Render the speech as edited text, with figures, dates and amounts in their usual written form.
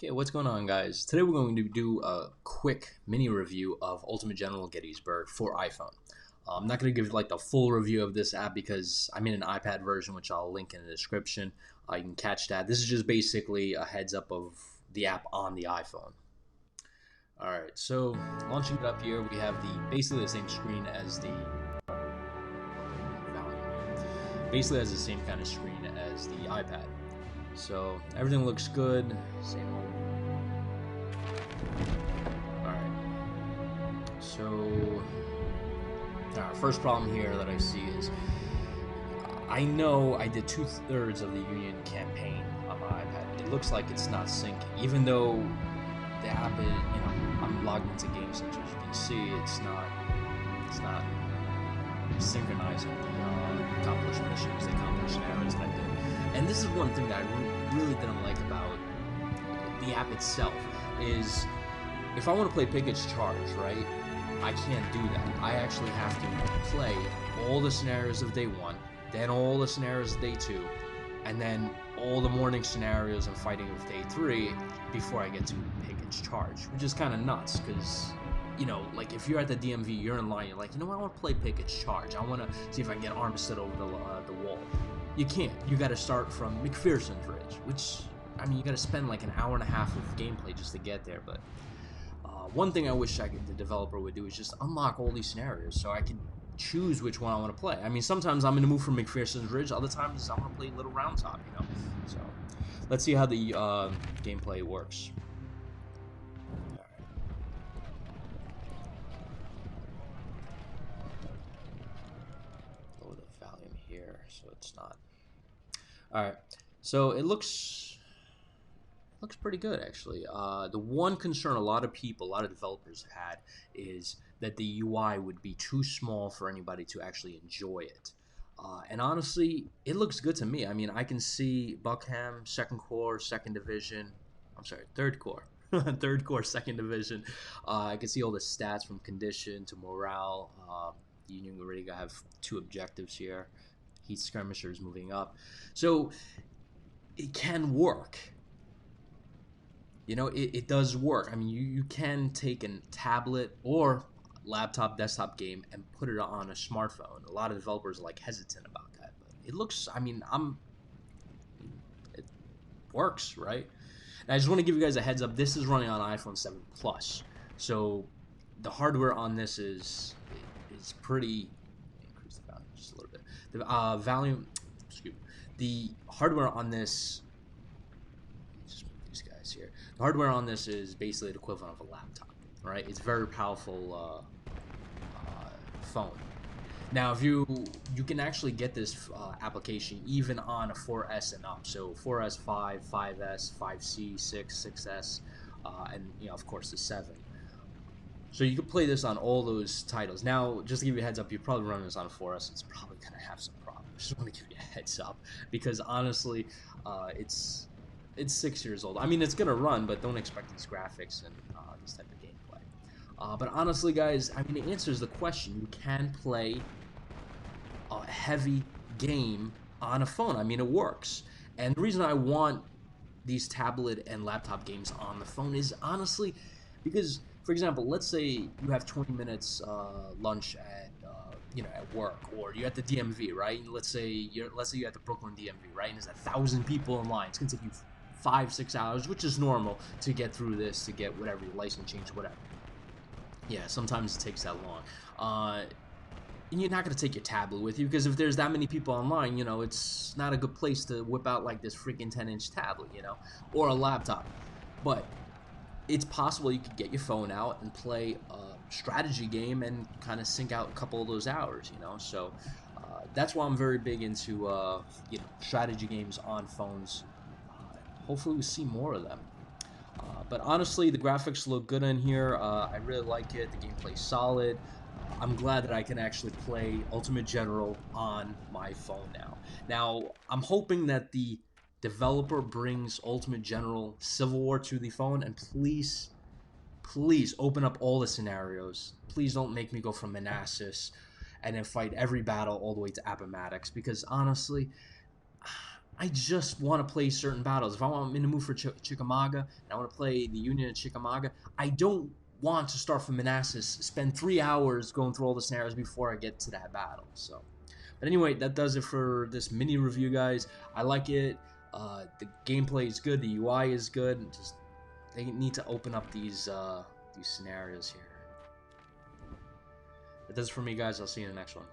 Okay, what's going on, guys? Today we're going to do a quick mini review of Ultimate General Gettysburg for iPhone. I'm not going to give like the full review of this app because I'm in an iPad version, which I'll link in the description. You can catch that. This is just basically a heads up of the app on the iPhone. All right, so launching it up here, we have basically the same screen as basically has the same kind of screen as the iPad. So everything looks good. Same old. Alright. So our first problem here that I see is I know I did 2/3 of the Union campaign on my iPad. It looks like it's not syncing, even though the app is, I'm logged into Game Center. As you can see, it's not synchronizing the accomplished missions, the accomplished scenarios that I did. And this is one thing that I really didn't like about the app itself is if I want to play Pick Its Charge, right, I can't do that. I actually have to play all the scenarios of day 1, then all the scenarios of day 2, and then all the morning scenarios and fighting of day 3 before I get to Pick Its Charge, which is kind of nuts because like if you're at the DMV, you're in line, you're like, I want to play Pick Its Charge. I want to see if I can get Armistead over the wall. You can't. You got to start from McPherson's Ridge, which, you got to spend like an hour and a half of gameplay just to get there. But one thing I wish the developer would do is just unlock all these scenarios so I can choose which one I want to play. Sometimes I'm in the mood for McPherson's Ridge. Other times I want to play Little Round Top, So let's see how the gameplay works. So it's not. Alright, so it looks pretty good actually. The one concern a lot of developers had is that the UI would be too small for anybody to actually enjoy it. And honestly, it looks good to me. I can see Buckham, 2nd Corps, 2nd Division. I'm sorry, 3rd Corps. 3rd Corps, 2nd Division. I can see all the stats from condition to morale. The Union already have 2 objectives here. Heat skirmishers moving up, so it can work. It does work. You can take a tablet or laptop, desktop game and put it on a smartphone. A lot of developers are hesitant about that, but it looks. It works, right? And I just want to give you guys a heads up. This is running on iPhone 7 Plus, so the hardware on this is pretty. Just a little bit. The hardware on this. Just move these guys here. The hardware on this is basically the equivalent of a laptop, right? It's a very powerful phone. Now, if you can actually get this application even on a 4S and up, so 4S, 5, 5S, 5C, 6, 6S, and of course the 7. So you can play this on all those titles. Now, just to give you a heads up, you're probably running this on a 4S. It's probably going to have some problems. Just want to give you a heads up because honestly, it's 6 years old. It's going to run, but don't expect these graphics and this type of gameplay. But honestly, guys, it answers the question. You can play a heavy game on a phone. It works. And the reason I want these tablet and laptop games on the phone is honestly because, for example, let's say you have 20 minutes lunch at at work, or you're at the DMV, right? Let's say you're at the Brooklyn DMV, right? And there's 1,000 people in line. It's gonna take you 5-6 hours, which is normal to get through this, to get whatever your license change, whatever. Yeah, sometimes it takes that long. And you're not gonna take your tablet with you because if there's that many people online, it's not a good place to whip out like this freaking 10-inch tablet, or a laptop. But it's possible you could get your phone out and play a strategy game and kind of sync out a couple of those hours, So that's why I'm very big into strategy games on phones. Hopefully we see more of them. But honestly, the graphics look good in here. I really like it. The gameplay's solid. I'm glad that I can actually play Ultimate General on my phone now. Now, I'm hoping that the developer brings Ultimate General Civil War to the phone, and please open up all the scenarios. Please don't make me go from Manassas and then fight every battle all the way to Appomattox, because honestly, I just want to play certain battles. If I'm in the mood for Chickamauga and I want to play the Union at Chickamauga, I don't want to start from Manassas, spend 3 hours going through all the scenarios before I get to that battle. So, but anyway, that does it for this mini review, guys. I like it. The gameplay is good. The UI is good. Just they need to open up these scenarios here. That does it for me, guys. I'll see you in the next one.